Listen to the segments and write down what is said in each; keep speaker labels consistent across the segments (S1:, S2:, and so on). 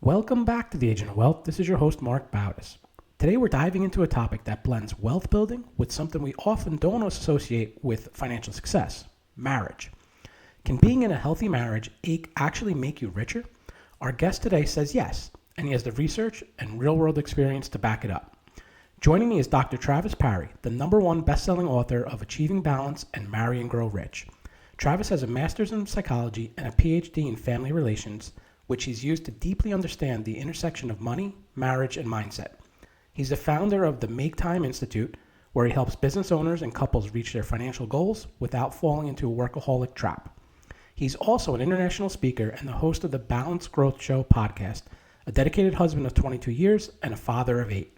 S1: Welcome back to The Agent of Wealth. This is your host, Marc Bautis. Today we're diving into a topic that blends wealth building with something we often don't associate with financial success, marriage. Can being in a healthy marriage actually make you richer? Our guest today says yes, and he has the research and real-world experience to back it up. Joining me is Dr. Travis Parry, the #1 best-selling author of Achieving Balance and Marry and Grow Rich. Travis has a master's in psychology and a PhD in family relations, which he's used to deeply understand the intersection of money, marriage, and mindset. He's the founder of the Make Time Institute, where he helps business owners and couples reach their financial goals without falling into a workaholic trap. He's also an international speaker and the host of the Balanced Growth Show podcast, a dedicated husband of 22 years and a father of 8.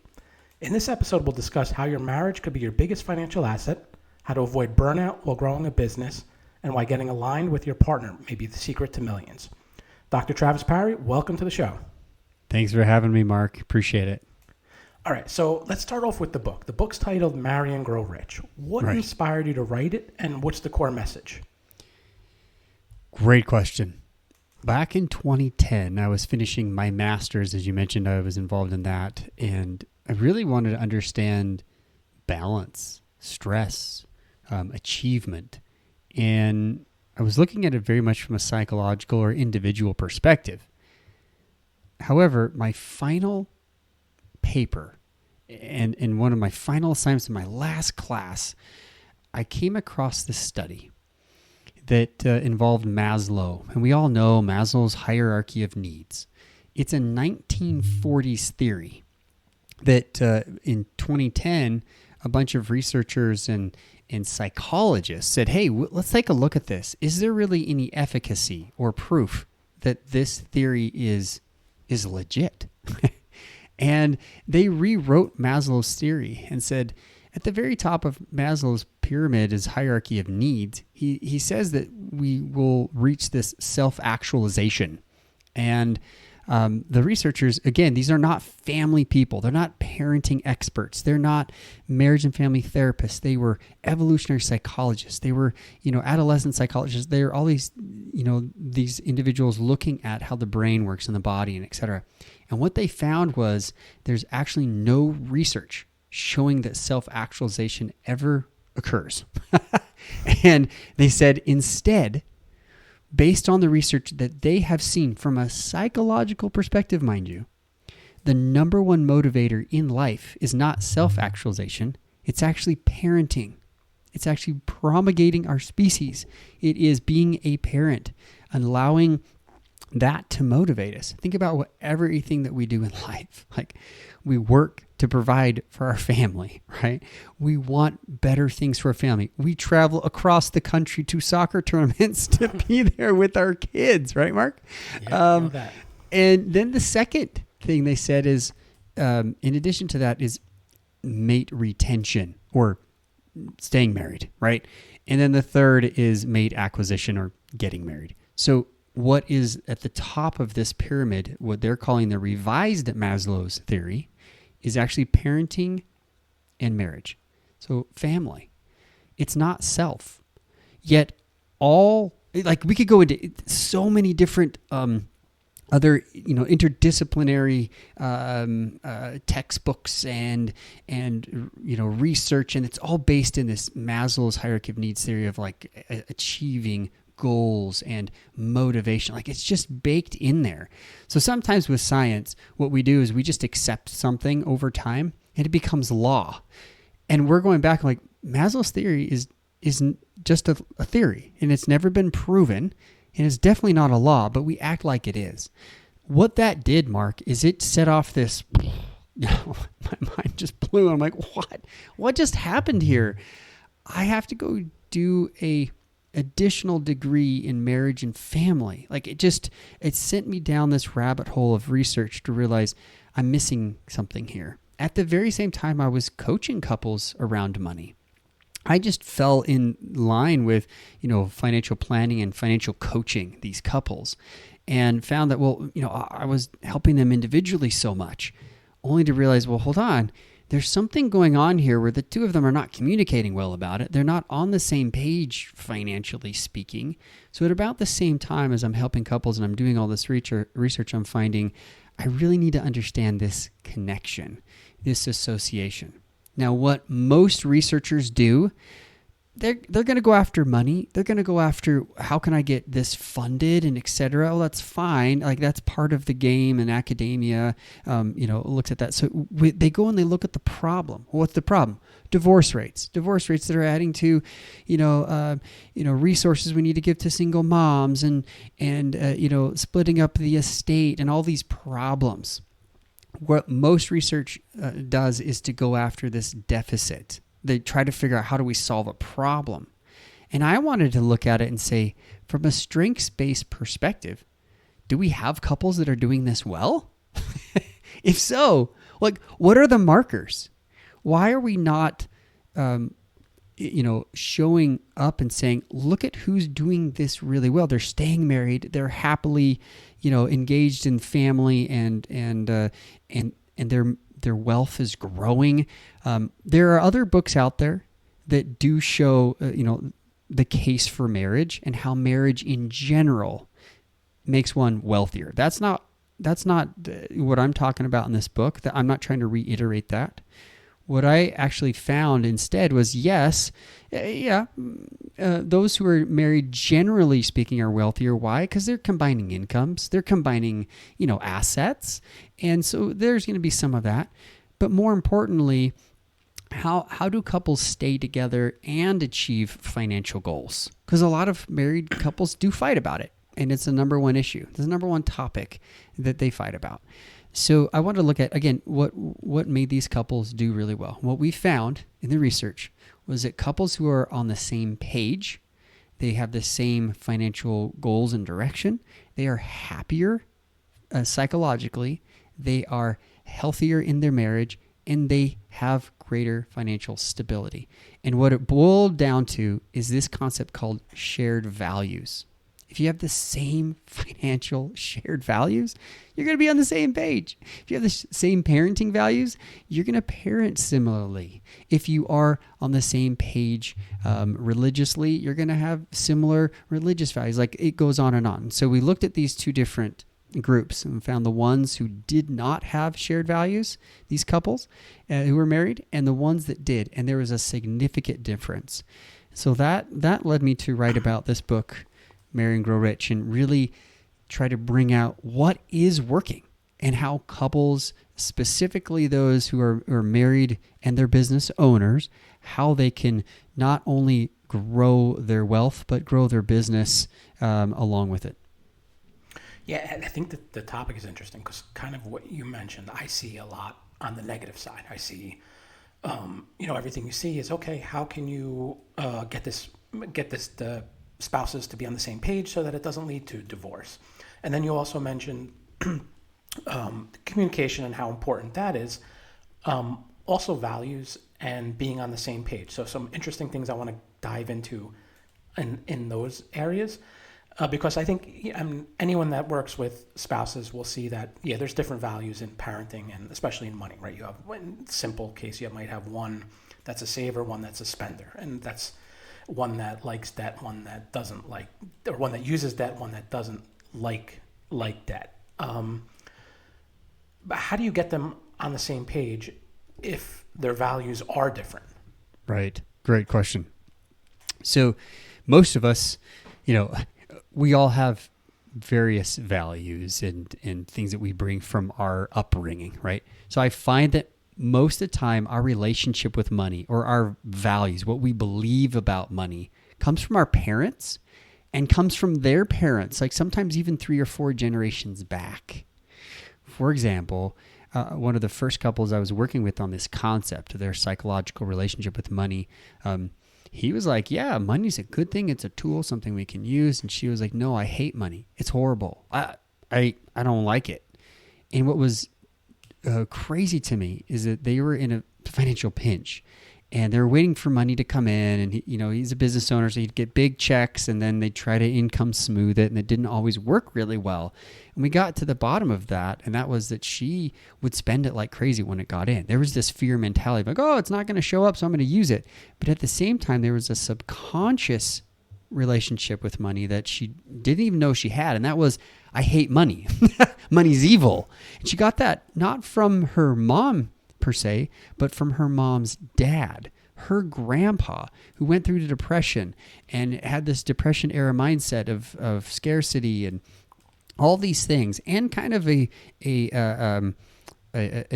S1: In this episode, we'll discuss how your marriage could be your biggest financial asset, how to avoid burnout while growing a business, and why getting aligned with your partner may be the secret to millions. Dr. Travis Parry, welcome to the show.
S2: Thanks for having me, Mark. Appreciate it.
S1: All right, so let's start off with the book. The book's titled Marry and Grow Rich. What inspired you to write it, and what's the core message?
S2: Great question. Back in 2010, I was finishing my master's. As you mentioned, I was involved in that, and I really wanted to understand balance, stress, achievement, and I was looking at it very much from a psychological or individual perspective. However, my final paper and one of my final assignments in my last class, I came across this study that involved Maslow. And we all know Maslow's hierarchy of needs. It's a 1940s theory that in 2010, a bunch of researchers and psychologists said, hey, let's take a look at this. Is there really any efficacy or proof that this theory is legit? And they rewrote Maslow's theory and said, at the very top of Maslow's pyramid, his hierarchy of needs, he says that we will reach this self-actualization. And the researchers, again, these are not family people. They're not parenting experts. They're not marriage and family therapists. They were evolutionary psychologists. They were, adolescent psychologists. They're all these, these individuals looking at how the brain works in the body and et cetera. And what they found was there's actually no research showing that self-actualization ever occurs. And they said instead, based on the research that they have seen from a psychological perspective, mind you, the #1 motivator in life is not self-actualization. It's actually parenting. It's actually promulgating our species. It is being a parent, allowing that to motivate us. Think about everything that we do in life. Like we work to provide for our family, right? We want better things for our family. We travel across the country to soccer tournaments to be there with our kids, right, Mark?
S1: Yeah, I know that.
S2: And then the second thing they said is, in addition to that, is mate retention or staying married, right? And then the third is mate acquisition or getting married. So what is at the top of this pyramid, what they're calling the revised Maslow's theory, is actually parenting and marriage. So family. It's not self. Yet we could go into so many different other, interdisciplinary textbooks and research, and it's all based in this Maslow's hierarchy of needs theory of like achieving goals and motivation. Like it's just baked in there. So sometimes with science, what we do is we just accept something over time and it becomes law. And we're going back like Maslow's theory is just a theory and it's never been proven and it's definitely not a law, but we act like it is. What that did, Mark, is it set off this, my mind just blew. I'm like, what just happened here? I have to go do a additional degree in marriage and family. Like it sent me down this rabbit hole of research to realize I'm missing something here. At the very same time I was coaching couples around money. I just fell in line with, financial planning and financial coaching these couples and found that, I was helping them individually so much only to realize, well, hold on, there's something going on here where the two of them are not communicating well about it. They're not on the same page, financially speaking. So at about the same time as I'm helping couples and I'm doing all this research, I'm finding I really need to understand this connection, this association. Now, what most researchers do, they're going to go after money. They're going to go after how can I get this funded and et cetera. Well, that's fine. Like that's part of the game, and academia, looks at that. So they go and they look at the problem. What's the problem? Divorce rates that are adding to, resources we need to give to single moms and splitting up the estate and all these problems. What most research does is to go after this deficit. They try to figure out how do we solve a problem. And I wanted to look at it and say, from a strengths-based perspective, do we have couples that are doing this well? If so, what are the markers? Why are we not, showing up and saying, look at who's doing this really well. They're staying married. They're happily, engaged in family and their wealth is growing. There are other books out there that do show, the case for marriage and how marriage in general makes one wealthier. That's not what I'm talking about in this book. I'm not trying to reiterate that. What I actually found instead was, those who are married, generally speaking, are wealthier. Why? Because they're combining incomes. They're combining, assets. And so there's going to be some of that. But more importantly, how do couples stay together and achieve financial goals? Because a lot of married couples do fight about it. And it's the number one issue. It's the number one topic that they fight about. So I want to look at, again, what made these couples do really well. What we found in the research was that couples who are on the same page, they have the same financial goals and direction, they are happier psychologically, they are healthier in their marriage, and they have greater financial stability. And what it boiled down to is this concept called shared values. If you have the same financial shared values, you're going to be on the same page. If you have the same parenting values, you're going to parent similarly. If you are on the same page religiously, you're going to have similar religious values. Like it goes on and on. So we looked at these two different groups and found the ones who did not have shared values, these couples who were married, and the ones that did. And there was a significant difference. So that led me to write about this book, Marry and Grow Rich, and really try to bring out what is working and how couples, specifically those who are married and they're business owners, how they can not only grow their wealth, but grow their business along with it.
S1: Yeah, I think that the topic is interesting because kind of what you mentioned, I see a lot on the negative side. I see, everything you see is, okay, how can you get the spouses to be on the same page so that it doesn't lead to divorce? And then you also mentioned communication and how important that is. Also values and being on the same page. So some interesting things I want to dive into in those areas. Because I think anyone that works with spouses will see that, there's different values in parenting and especially in money, right? You have, in simple case, you might have one that's a saver, one that's a spender. And that's one that likes debt, one that doesn't like, or one that uses debt, one that doesn't like debt. But how do you get them on the same page if their values are different?
S2: Right. Great question. So most of us, we all have various values and things that we bring from our upbringing, right? So I find that most of the time our relationship with money or our values, what we believe about money, comes from our parents and comes from their parents, like sometimes even 3 or 4 generations back. For example, one of the first couples I was working with on this concept, their psychological relationship with money, he was like, yeah, money's a good thing. It's a tool, something we can use. And she was like, no, I hate money. It's horrible. I don't like it. And what was crazy to me is that they were in a financial pinch. and they're waiting for money to come in. And he's a business owner, so he'd get big checks, and then they'd try to income smooth it, and it didn't always work really well. And we got to the bottom of that, and that was that she would spend it like crazy when it got in. There was this fear mentality of like, oh, it's not going to show up, so I'm going to use it. But at the same time, there was a subconscious relationship with money that she didn't even know she had, and that was, I hate money. Money's evil. And she got that not from her mom per se, but from her mom's dad, her grandpa, who went through the depression and had this depression era mindset of scarcity and all these things, and kind of a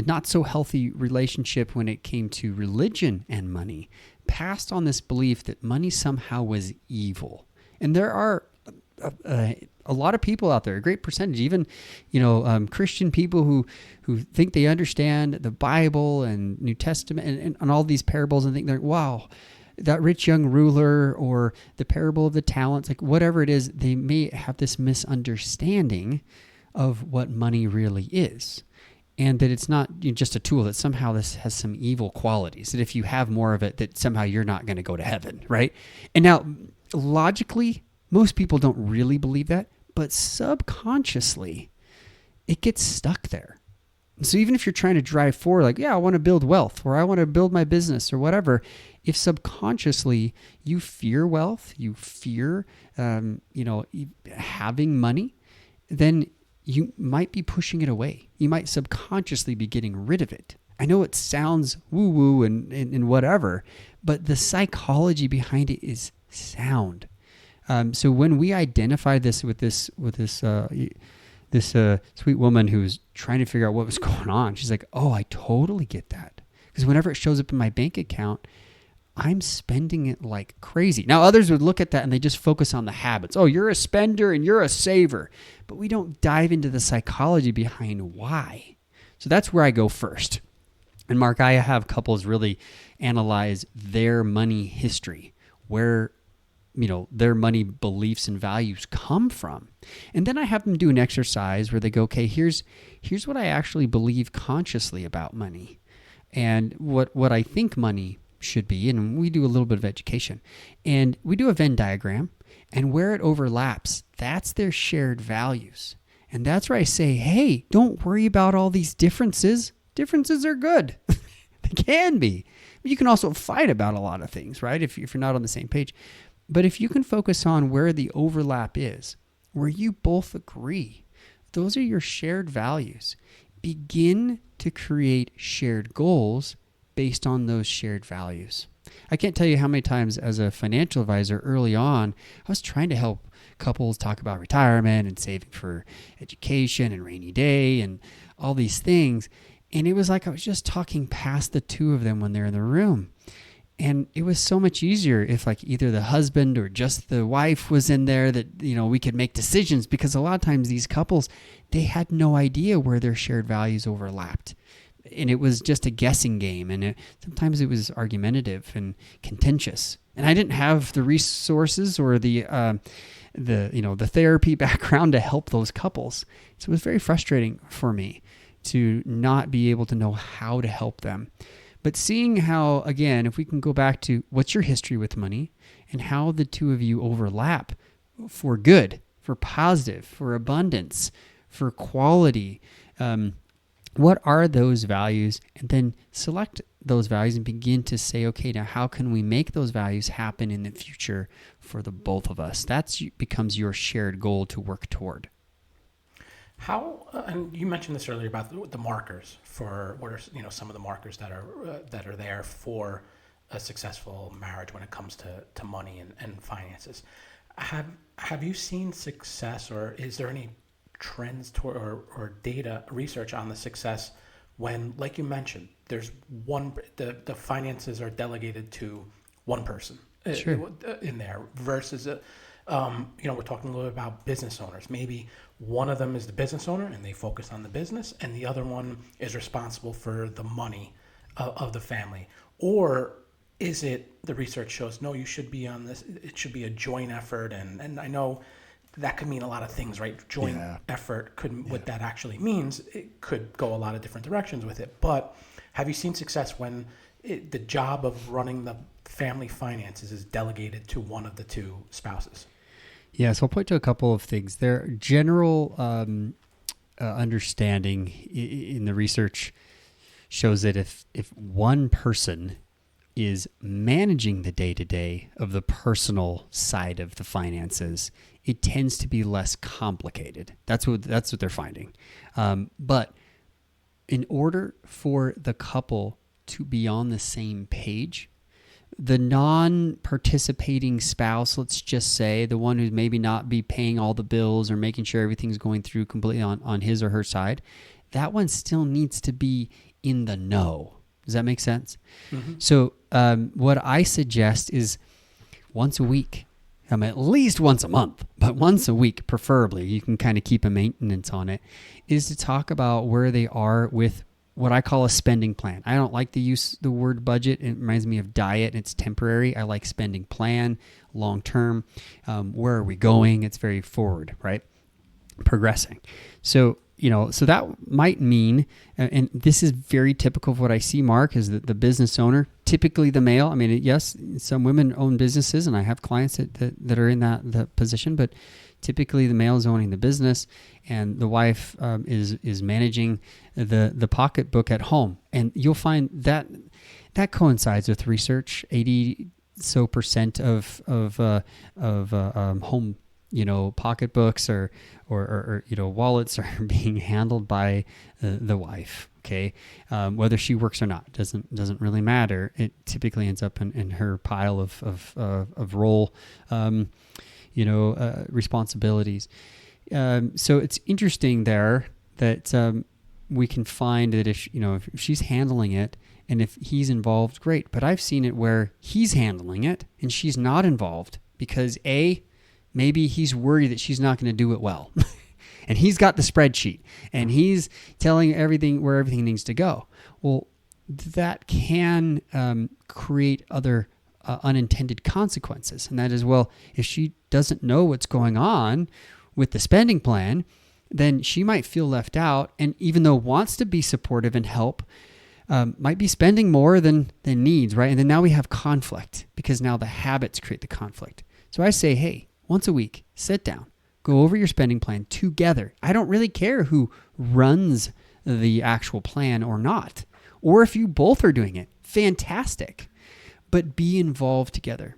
S2: not so healthy relationship when it came to religion and money, passed on this belief that money somehow was evil. And there are a lot of people out there, a great percentage, even Christian people who think they understand the Bible and New Testament and all these parables, and think they're, wow, that rich young ruler or the parable of the talents, like whatever it is, they may have this misunderstanding of what money really is. And that it's not just a tool, that somehow this has some evil qualities, that if you have more of it, that somehow you're not going to go to heaven, right? And now, logically, most people don't really believe that, but subconsciously, it gets stuck there. So even if you're trying to drive forward, like, yeah, I want to build wealth, or I want to build my business, or whatever, if subconsciously you fear wealth, you fear, having money, then you might be pushing it away. You might subconsciously be getting rid of it. I know it sounds woo-woo and whatever, but the psychology behind it is sound. So when we identified this with this sweet woman who was trying to figure out what was going on, she's like, oh, I totally get that. Because whenever it shows up in my bank account, I'm spending it like crazy. Now, others would look at that and they just focus on the habits. Oh, you're a spender and you're a saver. But we don't dive into the psychology behind why. So that's where I go first. And Mark, I have couples really analyze their money history, where their money beliefs and values come from. And then I have them do an exercise where they go, okay, here's what I actually believe consciously about money and what I think money should be. And we do a little bit of education. And we do a Venn diagram, and where it overlaps, that's their shared values. And that's where I say, hey, don't worry about all these differences. Differences are good. They can be. You can also fight about a lot of things, right? If you're not on the same page. But if you can focus on where the overlap is, where you both agree, those are your shared values. Begin to create shared goals based on those shared values. I can't tell you how many times as a financial advisor early on, I was trying to help couples talk about retirement and saving for education and rainy day and all these things. And it was like I was just talking past the two of them when they're in the room. And it was so much easier if like either the husband or just the wife was in there, that, we could make decisions, because a lot of times these couples, they had no idea where their shared values overlapped. And it was just a guessing game. And sometimes it was argumentative and contentious. And I didn't have the resources or the therapy background to help those couples. So it was very frustrating for me to not be able to know how to help them. But seeing how, again, if we can go back to what's your history with money and how the two of you overlap for good, for positive, for abundance, for quality, what are those values? And then select those values and begin to say, okay, now how can we make those values happen in the future for the both of us? That becomes your shared goal to work toward.
S1: How, and you mentioned this earlier about the markers for what are some of the markers that are there for a successful marriage when it comes to money and finances. Have you seen success, or is there any trends or data research on the success when, like you mentioned, there's the finances are delegated to one person? Sure. In there versus we're talking a little bit about business owners. Maybe one of them is the business owner and they focus on the business, and the other one is responsible for the money of the family. Or is it, the research shows, no, you should be on this, it should be a joint effort. And I know that could mean a lot of things, right? Joint effort what that actually means, it could go a lot of different directions with it. But have you seen success when the job of running the family finances is delegated to one of the two spouses?
S2: Yeah, so I'll point to a couple of things. Their general understanding in the research shows that if one person is managing the day-to-day of the personal side of the finances, it tends to be less complicated. That's what they're finding. But in order for the couple to be on the same page, the non-participating spouse, let's just say, the one who's maybe not be paying all the bills or making sure everything's going through completely on his or her side, that one still needs to be in the know. Does that make sense? Mm-hmm. So what I suggest is once a week, at least once a month, but once a week preferably, you can kind of keep a maintenance on it, is to talk about where they are with what I call a spending plan. I don't like to use the word budget. It reminds me of diet, and it's temporary. I like spending plan, long term. Where are we going? It's very forward, right? Progressing. So that might mean, and this is very typical of what I see, Mark, is that the business owner, typically the male, yes, some women own businesses, and I have clients that are in that position, but typically the male is owning the business, and the wife is managing the pocketbook at home. And you'll find that coincides with research. 80% of home pocketbooks or wallets are being handled by the wife. Okay, whether she works or not doesn't really matter. It typically ends up in her pile of role, responsibilities. So it's interesting there that we can find that if she's handling it and if he's involved, great. But I've seen it where he's handling it and she's not involved because maybe he's worried that she's not going to do it well. And he's got the spreadsheet and he's telling everything where everything needs to go. Well, that can create other unintended consequences. And that is, well, if she doesn't know what's going on with the spending plan, then she might feel left out. And even though wants to be supportive and help, might be spending more than needs, right? And then now we have conflict because now the habits create the conflict. So I say, hey, once a week, sit down, go over your spending plan together. I don't really care who runs the actual plan or not. Or if you both are doing it, fantastic. But be involved together.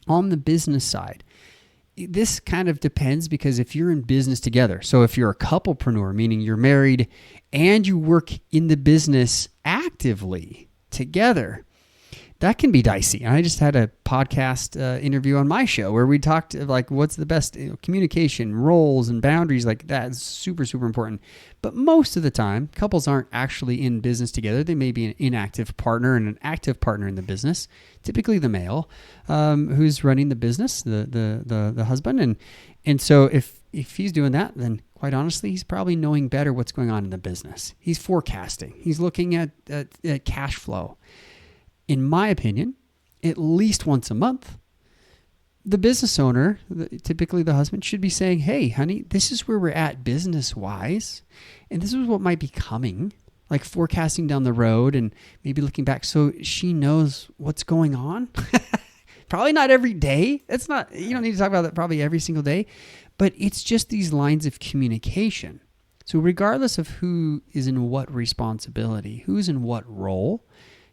S2: On the business side, this kind of depends because if you're in business together, so if you're a couplepreneur, meaning you're married and you work in the business actively together, that can be dicey. And I just had a podcast interview on my show where we talked like what's the best communication, roles, and boundaries. Like that's super, super important. But most of the time, couples aren't actually in business together. They may be an inactive partner and an active partner in the business. Typically, the male who's running the business, the husband, and so if he's doing that, then quite honestly, he's probably knowing better what's going on in the business. He's forecasting. He's looking at cash flow. In my opinion, at least once a month, the business owner, typically the husband, should be saying, hey, honey, this is where we're at business-wise, and this is what might be coming, like forecasting down the road and maybe looking back so she knows what's going on. Probably not every day. It's not, you don't need to talk about that probably every single day, but it's just these lines of communication. So regardless of who is in what responsibility, who's in what role,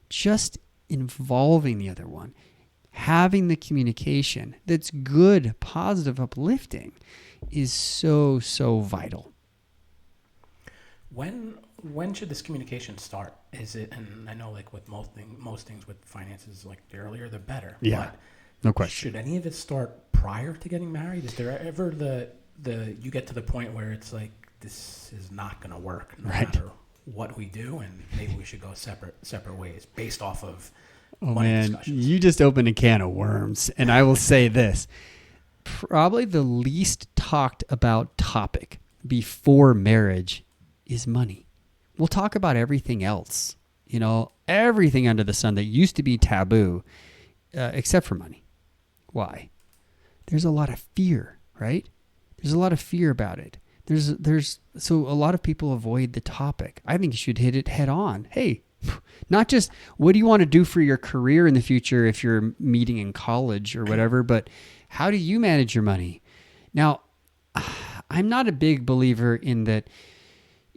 S2: just involving the other one, having the communication that's good, positive, uplifting is so, so vital.
S1: When should this communication start? Is it, and I know like with most things with finances, like the earlier the better.
S2: Yeah,
S1: but
S2: no question.
S1: Should any of it start prior to getting married? Is there ever the you get to the point where it's like this is not going to work no matter what we do, and maybe we should go separate ways based off of money discussions?
S2: You just opened a can of worms, and I will say this: probably the least talked about topic before marriage is money. We'll talk about everything else, everything under the sun that used to be taboo, except for money. Why? There's a lot of fear, right? There's a lot of fear about it. So a lot of people avoid the topic. I think you should hit it head on. Hey, Not just what do you want to do for your career in the future if you're meeting in college or whatever, but how do you manage your money? Now, I'm not a big believer in that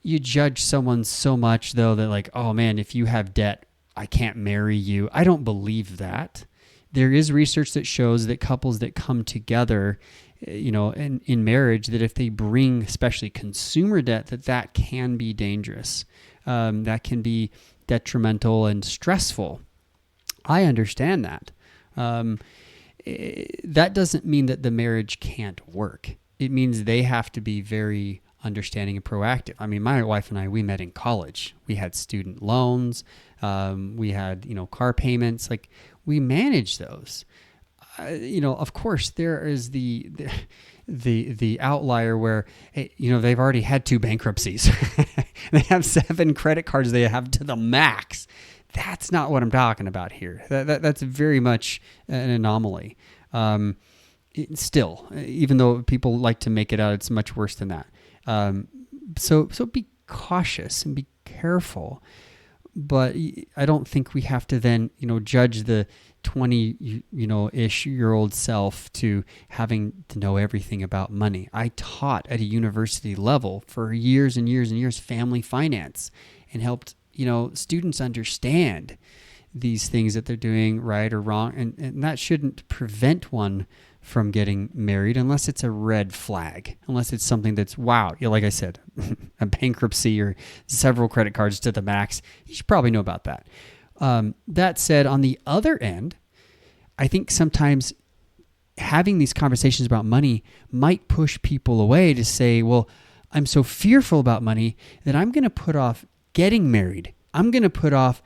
S2: you judge someone so much, though, that like, oh man, if you have debt, I can't marry you. I don't believe that. There is research that shows that couples that come together, in marriage, that if they bring especially consumer debt, that can be dangerous. That can be detrimental and stressful. I understand that. That doesn't mean that the marriage can't work. It means they have to be very understanding and proactive. I mean, my wife and I, we met in college. We had student loans. We had, car payments. Like, we managed those. Of course, there is the outlier where, they've already had 2 bankruptcies. They have 7 credit cards they have to the max. That's not what I'm talking about here. That's very much an anomaly. Still, even though people like to make it out, it's much worse than that. So be cautious and be careful. But I don't think we have to then, judge the 20-ish-year-old self to having to know everything about money. I taught at a university level for years and years and years family finance and helped, students understand these things that they're doing right or wrong. And that shouldn't prevent one from getting married unless it's a red flag, unless it's something that's, wow, like I said, a bankruptcy or several credit cards to the max. You should probably know about that. That said, on the other end, I think sometimes having these conversations about money might push people away to say, well, I'm so fearful about money that I'm going to put off getting married. I'm going to put off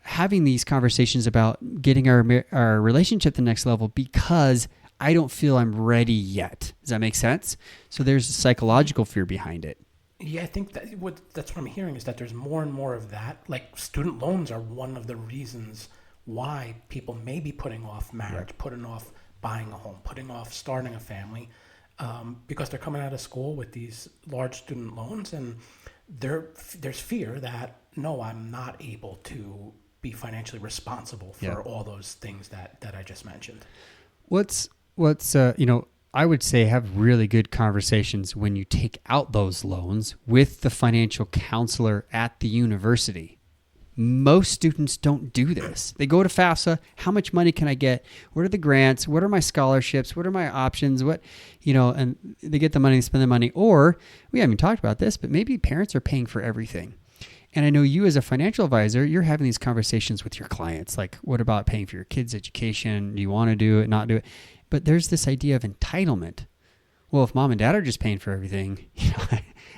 S2: having these conversations about getting our relationship to the next level because I don't feel I'm ready yet. Does that make sense? So there's a psychological fear behind it.
S1: Yeah, I think that's what I'm hearing is that there's more and more of that. Like, student loans are one of the reasons why people may be putting off marriage, putting off buying a home, putting off starting a family, because they're coming out of school with these large student loans, and there's fear that, no, I'm not able to be financially responsible for all those things that I just mentioned.
S2: What's I would say have really good conversations when you take out those loans with the financial counselor at the university. Most students don't do this. They go to FAFSA. How much money can I get? What are the grants? What are my scholarships? What are my options? And they get the money, spend the money. Or, we haven't talked about this, but maybe parents are paying for everything. And I know you as a financial advisor, you're having these conversations with your clients. Like, what about paying for your kids' education? Do you want to do it, not do it? But there's this idea of entitlement. Well, if mom and dad are just paying for everything,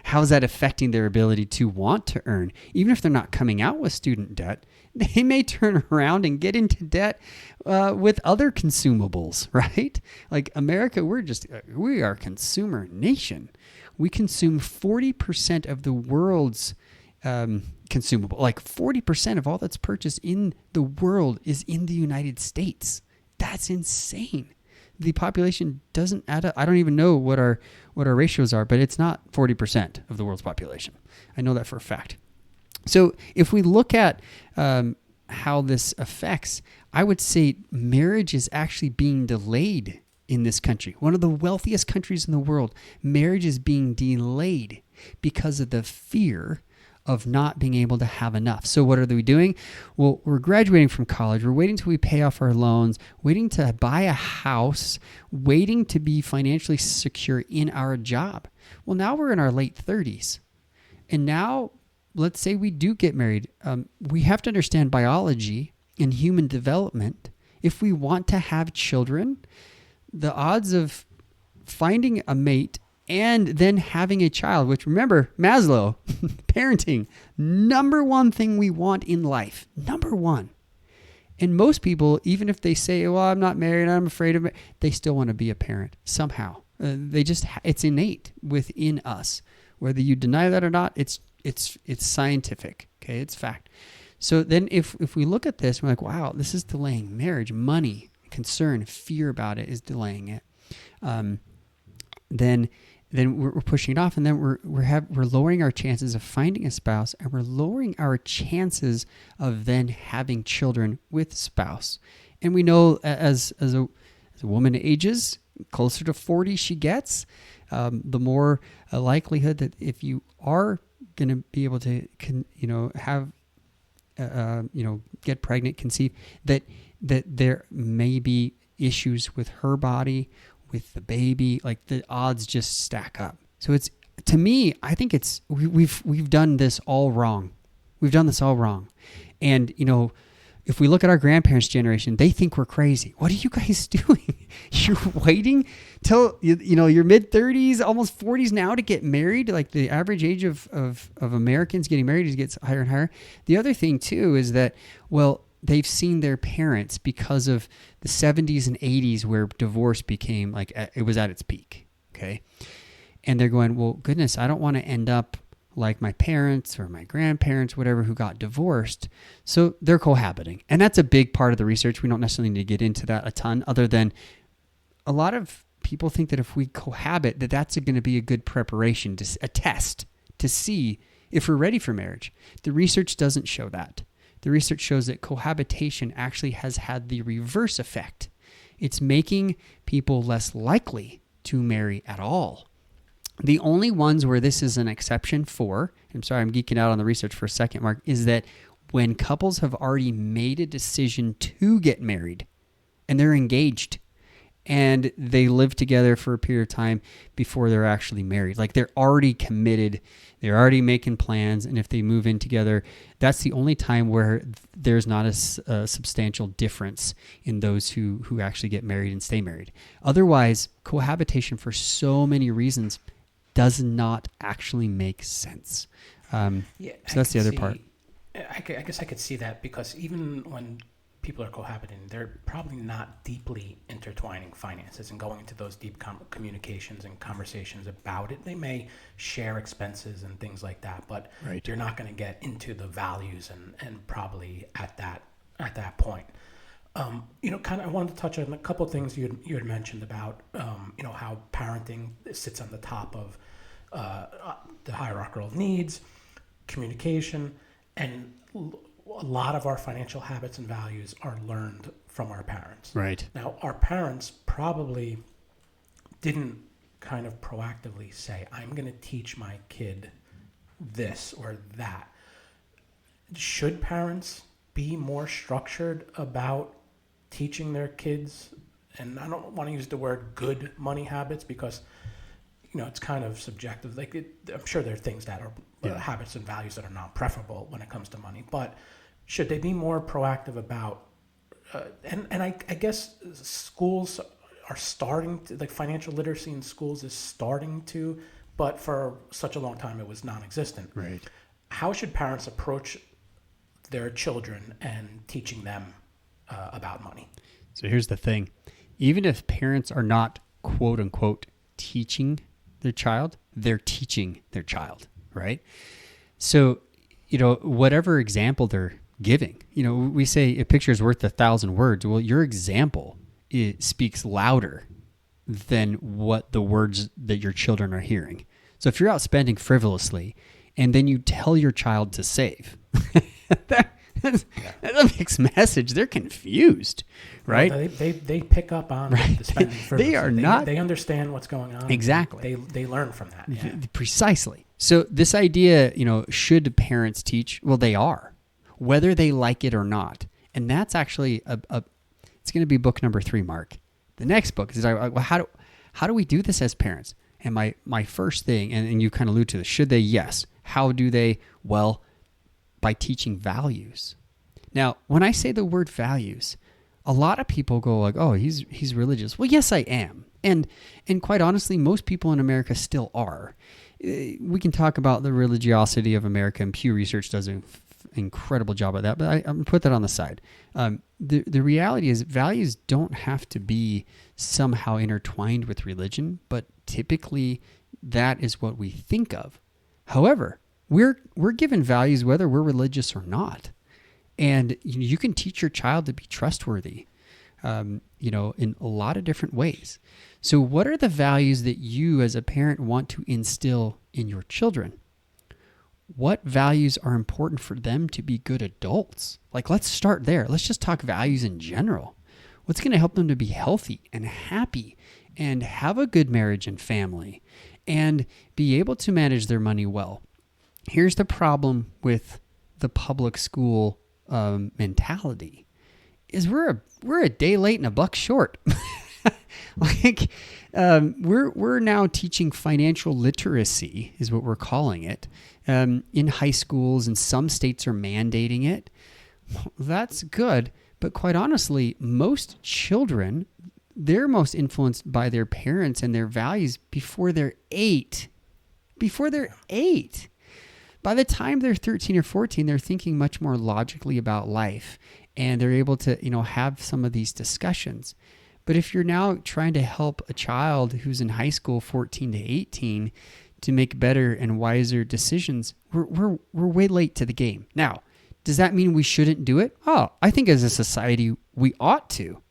S2: how is that affecting their ability to want to earn? Even if they're not coming out with student debt, they may turn around and get into debt with other consumables, right? Like America, we are a consumer nation. We consume 40% of the world's consumable. Like 40% of all that's purchased in the world is in the United States. That's insane. The population doesn't add up. I don't even know what our ratios are, but it's not 40% of the world's population. I know that for a fact. So if we look at how this affects, I would say marriage is actually being delayed in this country. One of the wealthiest countries in the world, marriage is being delayed because of the fear of not being able to have enough. So what are we doing? Well, we're graduating from college. We're waiting till we pay off our loans, waiting to buy a house, waiting to be financially secure in our job. Well, now we're in our late 30s. And now, let's say we do get married. We have to understand biology and human development. If we want to have children, the odds of finding a mate and then having a child, which, remember, Maslow, parenting, number one thing we want in life, number one. And most people, even if they say, well, I'm not married, I'm afraid of it, they still want to be a parent somehow. It's innate within us. Whether you deny that or not, it's scientific, okay? It's fact. So then if we look at this, we're like, wow, this is delaying marriage, money, concern, fear about it is delaying it. Then then we're pushing it off, and then we're lowering our chances of finding a spouse, and we're lowering our chances of then having children with spouse. And we know as a woman ages, closer to 40 she gets, the more likelihood that if you are going to be able to have get pregnant, conceive, that there may be issues with her body, with the baby. Like, the odds just stack up. So it's, to me, I think it's we've done this all wrong. We've done this all wrong. And if we look at our grandparents' generation, they think we're crazy. What are you guys doing? You're waiting till your mid-30s, almost 40s now to get married. Like, the average age of Americans getting married gets higher and higher. The other thing too is that, well, they've seen their parents because of the 70s and 80s where divorce became it was at its peak. Okay. And they're going, well, goodness, I don't want to end up like my parents or my grandparents, whatever, who got divorced. So they're cohabiting. And that's a big part of the research. We don't necessarily need to get into that a ton, other than a lot of people think that if we cohabit, that's going to be a good preparation, a test to see if we're ready for marriage. The research doesn't show that. The research shows that cohabitation actually has had the reverse effect. It's making people less likely to marry at all. The only ones where this is an exception for, I'm sorry, I'm geeking out on the research for a second, Mark, is that when couples have already made a decision to get married and they're engaged and they live together for a period of time before they're actually married. Like, they're already committed, they're already making plans, and if they move in together, that's the only time where there's not a substantial difference in those who actually get married and stay married. Otherwise, cohabitation, for so many reasons, does not actually make sense. So that's the other part.
S1: I guess I could see that, because even when people are cohabiting, they're probably not deeply intertwining finances and going into those deep communications and conversations about it. They may share expenses and things like that, but
S2: right.
S1: You're not going to get into the values and probably at that point. I wanted to touch on a couple of things you had mentioned about how parenting sits on the top of the hierarchical of needs, communication, and a lot of our financial habits and values are learned from our parents.
S2: Right.
S1: Now, our parents probably didn't kind of proactively say, I'm going to teach my kid this or that. Should parents be more structured about teaching their kids? And I don't want to use the word good money habits, because it's kind of subjective. I'm sure there are things that are habits and values that are non-preferable when it comes to money, but should they be more proactive about, and I guess schools are starting to, financial literacy in schools is starting to, but for such a long time it was non-existent.
S2: Right.
S1: How should parents approach their children and teaching them about money?
S2: So here's the thing. Even if parents are not, quote unquote, teaching their child, they're teaching their child, right? So, whatever example they're giving, we say a picture is worth 1,000 words. Well, your example, it speaks louder than what the words that your children are hearing. So if you're out spending frivolously and then you tell your child to save, that's a mixed message. They're confused, right?
S1: Well, they pick up on the spending frivolously.
S2: They are not.
S1: They understand what's going on.
S2: Exactly.
S1: They learn from that. Yeah.
S2: Precisely. So this idea, should parents teach? Well, they are, whether they like it or not. And that's actually it's going to be book number 3, Mark. The next book is how do we do this as parents? And my first thing, and you kind of allude to this, should they? Yes. How do they? Well, by teaching values. Now, when I say the word values, a lot of people go like, oh, he's religious. Well, yes, I am. And quite honestly, most people in America still are. We can talk about the religiosity of America, and Pew Research does an incredible job at that, but I'm going to put that on the side. The reality is values don't have to be somehow intertwined with religion, but typically that is what we think of. However, we're given values whether we're religious or not. And you can teach your child to be trustworthy. in a lot of different ways. So what are the values that you as a parent want to instill in your children? What values are important for them to be good adults? Like, let's start there. Let's just talk values in general. What's going to help them to be healthy and happy and have a good marriage and family and be able to manage their money well? Here's the problem with the public school mentality is we're a day late and a buck short. We're now teaching financial literacy is what we're calling it in high schools, and some states are mandating it. That's good, but quite honestly, most children, they're most influenced by their parents and their values before they're 8. Before they're 8. By the time they're 13 or 14, they're thinking much more logically about life, and they're able to, have some of these discussions. But if you're now trying to help a child who's in high school, 14 to 18, to make better and wiser decisions, we're way late to the game. Now, does that mean we shouldn't do it? Oh, I think as a society, we ought to.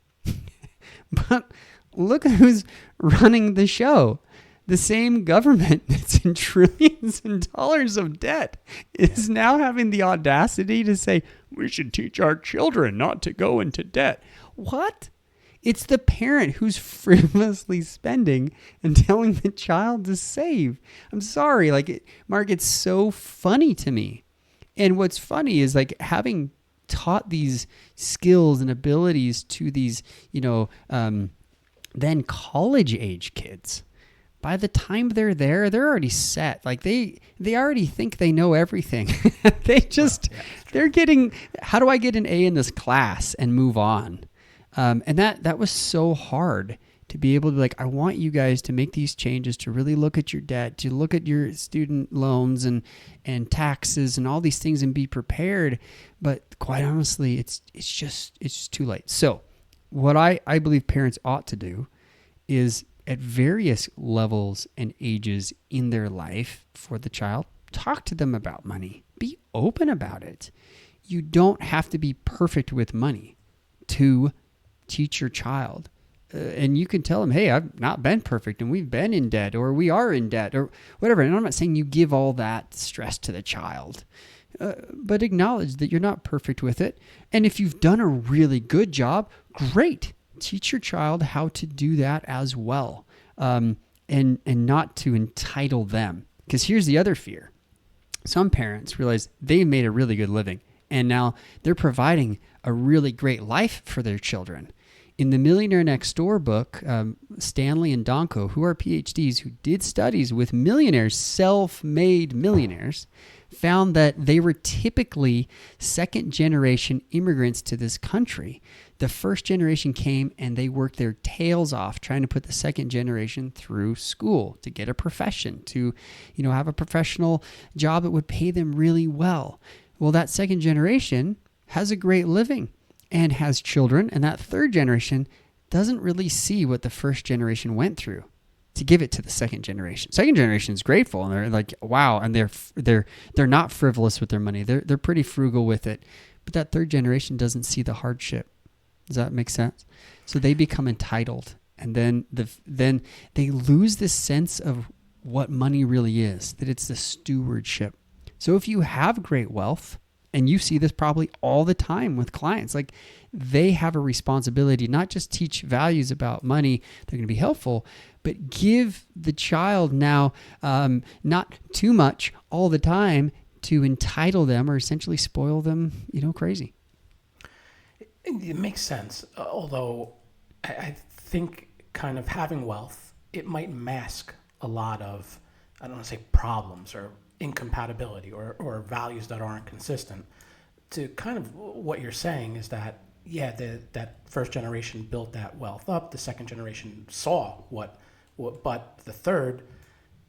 S2: But look at who's running the show. The same government that's in trillions of dollars of debt is now having the audacity to say, we should teach our children not to go into debt. What? It's the parent who's frivolously spending and telling the child to save. I'm sorry, Mark, it's so funny to me. And what's funny is having taught these skills and abilities to these, then college age kids. By the time they're there, they're already set. They already think they know everything. They're getting, how do I get an A in this class and move on? And that was so hard to be able to I want you guys to make these changes, to really look at your debt, to look at your student loans and taxes and all these things and be prepared. But quite honestly, it's just too late. So what I believe parents ought to do is at various levels and ages in their life for the child, talk to them about money. Be open about it. You don't have to be perfect with money to teach your child. And you can tell them, hey, I've not been perfect and we've been in debt or we are in debt or whatever. And I'm not saying you give all that stress to the child, but acknowledge that you're not perfect with it. And if you've done a really good job, great. Teach your child how to do that as well, and not to entitle them. Because here's the other fear. Some parents realize they've made a really good living, and now they're providing a really great life for their children. In the Millionaire Next Door book, Stanley and Donko, who are PhDs who did studies with millionaires, self-made millionaires, found that they were typically second-generation immigrants to this country. The first generation came and they worked their tails off trying to put the second generation through school to get a profession, to have a professional job that would pay them really well. Well, that second generation has a great living and has children, and that third generation doesn't really see what the first generation went through to give it to the second generation. Second generation is grateful, and they're like, wow, and they're not frivolous with their money. They're pretty frugal with it. But that third generation doesn't see the hardship. Does that make sense? So they become entitled, and then they lose this sense of what money really is, that it's the stewardship. So if you have great wealth, and you see this probably all the time with clients, they have a responsibility not just teach values about money, they're going to be helpful, but give the child now not too much all the time to entitle them or essentially spoil them, crazy.
S1: It makes sense, although I think kind of having wealth, it might mask a lot of, I don't want to say problems or incompatibility or values that aren't consistent. To kind of what you're saying is that, that first generation built that wealth up, the second generation saw what but the third,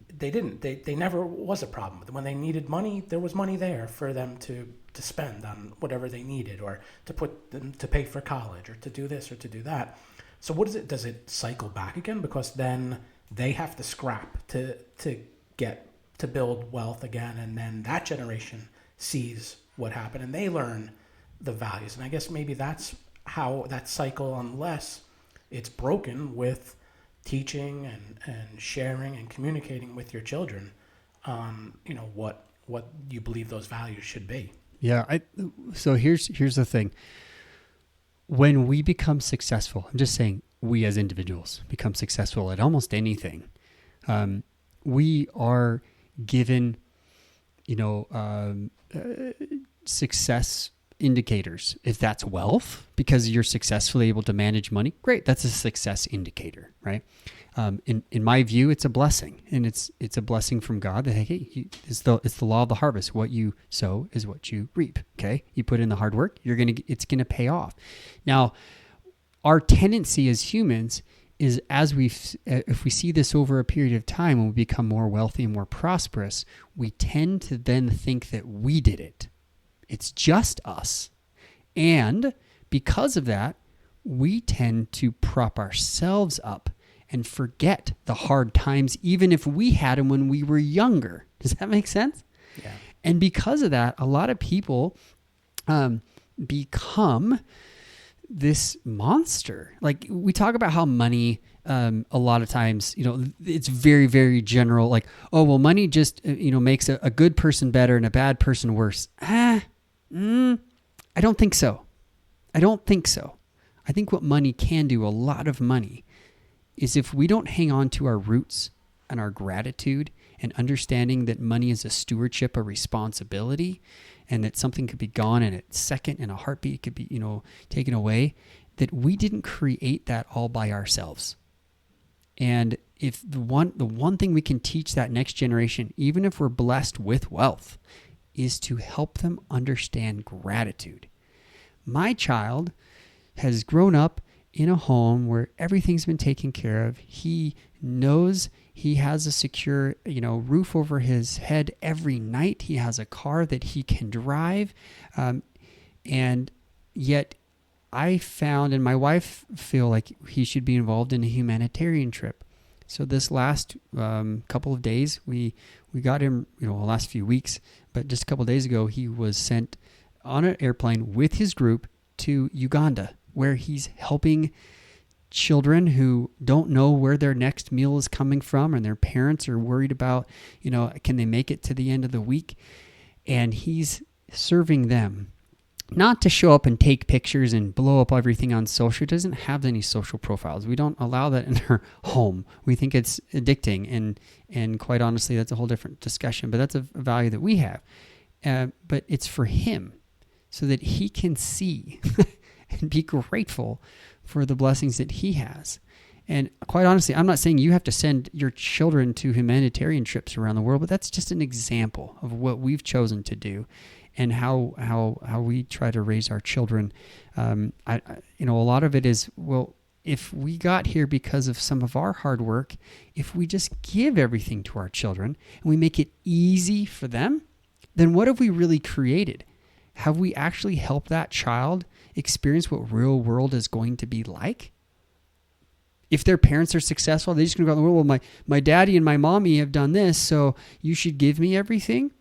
S1: they didn't. They never was a problem with it. When they needed money, there was money there for them to spend on whatever they needed, or to put them to pay for college, or to do this or to do that. So what is it? Does it cycle back again? Because then they have to scrap to build wealth again, and then that generation sees what happened and they learn the values. And I guess maybe that's how that cycle, unless it's broken with teaching and sharing and communicating with your children on, what you believe those values should be.
S2: Yeah. So here's the thing. When we become successful, I'm just saying we as individuals become successful at almost anything. We are given, success indicators. If that's wealth, because you're successfully able to manage money, great. That's a success indicator, right? In my view, it's a blessing, and it's a blessing from God that, hey, it's the law of the harvest. What you sow is what you reap. Okay, you put in the hard work, it's gonna pay off. Now, our tendency as humans is, if we see this over a period of time, when we become more wealthy and more prosperous, we tend to then think that we did it. It's just us. And because of that, we tend to prop ourselves up and forget the hard times, even if we had them when we were younger. Does that make sense?
S1: Yeah.
S2: And because of that, a lot of people become this monster. Like, we talk about how money, a lot of times, it's very, very general. Like, oh, well, money just, makes a good person better and a bad person worse. I don't think so. I think what money can do, a lot of money, is if we don't hang on to our roots and our gratitude and understanding that money is a stewardship, a responsibility, and that something could be gone in a second, in a heartbeat, it could be, taken away, that we didn't create that all by ourselves. And if the one thing we can teach that next generation, even if we're blessed with wealth, is to help them understand gratitude. My child has grown up in a home where everything's been taken care of. He knows he has a secure, roof over his head every night. He has a car that he can drive. And yet I found, and my wife feel like he should be involved in a humanitarian trip. So this last couple of days, we got him, the last few weeks, but just a couple of days ago, he was sent on an airplane with his group to Uganda, where he's helping children who don't know where their next meal is coming from, and their parents are worried about, can they make it to the end of the week? And he's serving them. Not to show up and take pictures and blow up everything on social. It doesn't have any social profiles. We don't allow that in our home. We think it's addicting, and quite honestly, that's a whole different discussion, but that's a value that we have. But it's for him, so that he can see and be grateful for the blessings that he has. And quite honestly, I'm not saying you have to send your children to humanitarian trips around the world, but that's just an example of what we've chosen to do, and how we try to raise our children. A lot of it is, well, if we got here because of some of our hard work, if we just give everything to our children and we make it easy for them, then what have we really created? Have we actually helped that child experience what real world is going to be like? If their parents are successful, they're just going to go out in the world, well, my daddy and my mommy have done this, so you should give me everything?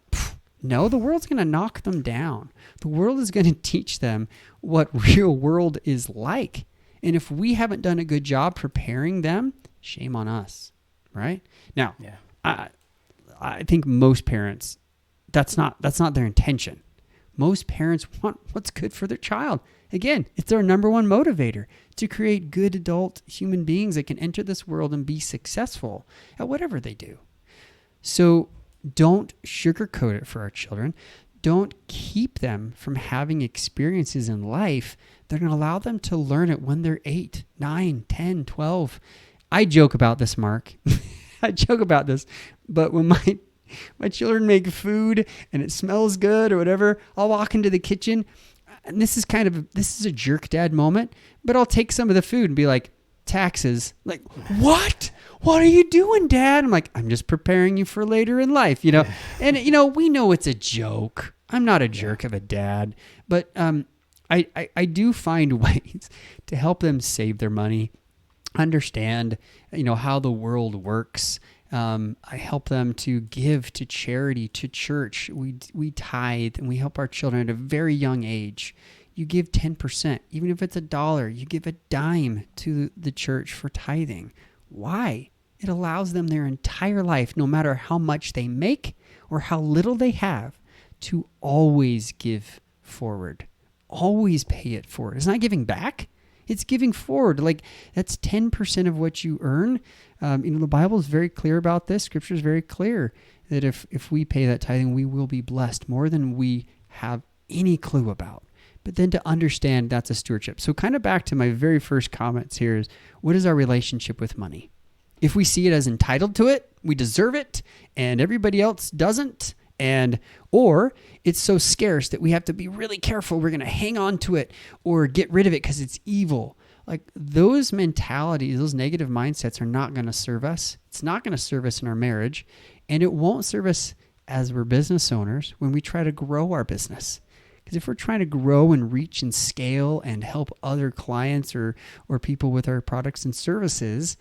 S2: No, the world's going to knock them down. The world is going to teach them what real world is like. And if we haven't done a good job preparing them, shame on us, right? Now, yeah. I think most parents, that's not their intention. Most parents want what's good for their child. Again, it's their number one motivator, to create good adult human beings that can enter this world and be successful at whatever they do. So don't sugarcoat it for our children. Don't keep them from having experiences in life that are going to allow them to learn it when they're 8, 9, 10, 12. I joke about this, Mark. I joke about this, but when my children make food and it smells good or whatever, I'll walk into the kitchen, and this is a jerk dad moment, but I'll take some of the food and be like, taxes. Like, what? What are you doing, Dad? I'm like, I'm just preparing you for later in life, And, we know it's a joke. I'm not a jerk of a dad, but I do find ways to help them save their money, understand, how the world works. I help them to give to charity, to church. We tithe, and we help our children at a very young age. you give 10%. Even if it's $1, you give a dime to the church for tithing. Why? It allows them their entire life, no matter how much they make or how little they have, to always give forward. Always pay it forward. It's not giving back. It's giving forward. Like, that's 10% of what you earn. The Bible is very clear about this. Scripture is very clear that if we pay that tithing, we will be blessed more than we have any clue about. But then to understand that's a stewardship. So kind of back to my very first comments here is, what is our relationship with money? If we see it as entitled to it, we deserve it, and everybody else doesn't, or it's so scarce that we have to be really careful, we're going to hang on to it or get rid of it because it's evil. Like, those mentalities, those negative mindsets are not going to serve us. It's not going to serve us in our marriage, and it won't serve us as we're business owners when we try to grow our business. Because if we're trying to grow and reach and scale and help other clients or people with our products and services,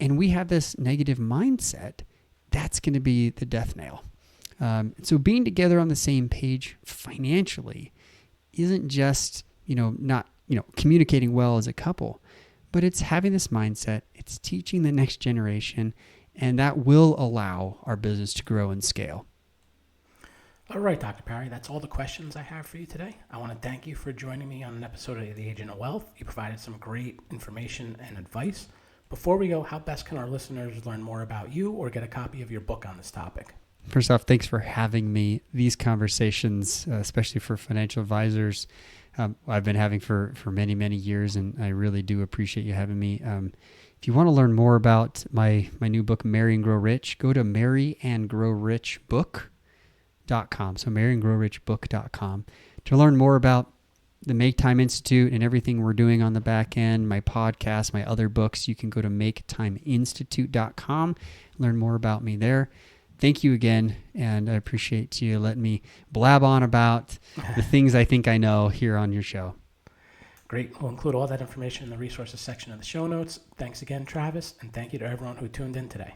S2: and we have this negative mindset, that's going to be the death nail. So being together on the same page financially isn't just, not, communicating well as a couple, but it's having this mindset. It's teaching the next generation, and that will allow our business to grow and scale.
S1: All right, Dr. Parry, that's all the questions I have for you today. I want to thank you for joining me on an episode of The Agent of Wealth. You provided some great information and advice. Before we go, how best can our listeners learn more about you or get a copy of your book on this topic?
S2: First off, thanks for having me. These conversations, especially for financial advisors, I've been having for many, many years, and I really do appreciate you having me. If you want to learn more about my new book, Marry and Grow Rich, go to marryandgrowrichbook.com. So marryandgrowrichbook.com to learn more about the Make Time Institute and everything we're doing on the back end, my podcast, my other books. You can go to maketimeinstitute.com, learn more about me there. Thank you again, and I appreciate you letting me blab on about the things I think I know here on your show.
S1: Great. We'll include all that information in the resources section of the show notes. Thanks again, Travis, and thank you to everyone who tuned in today.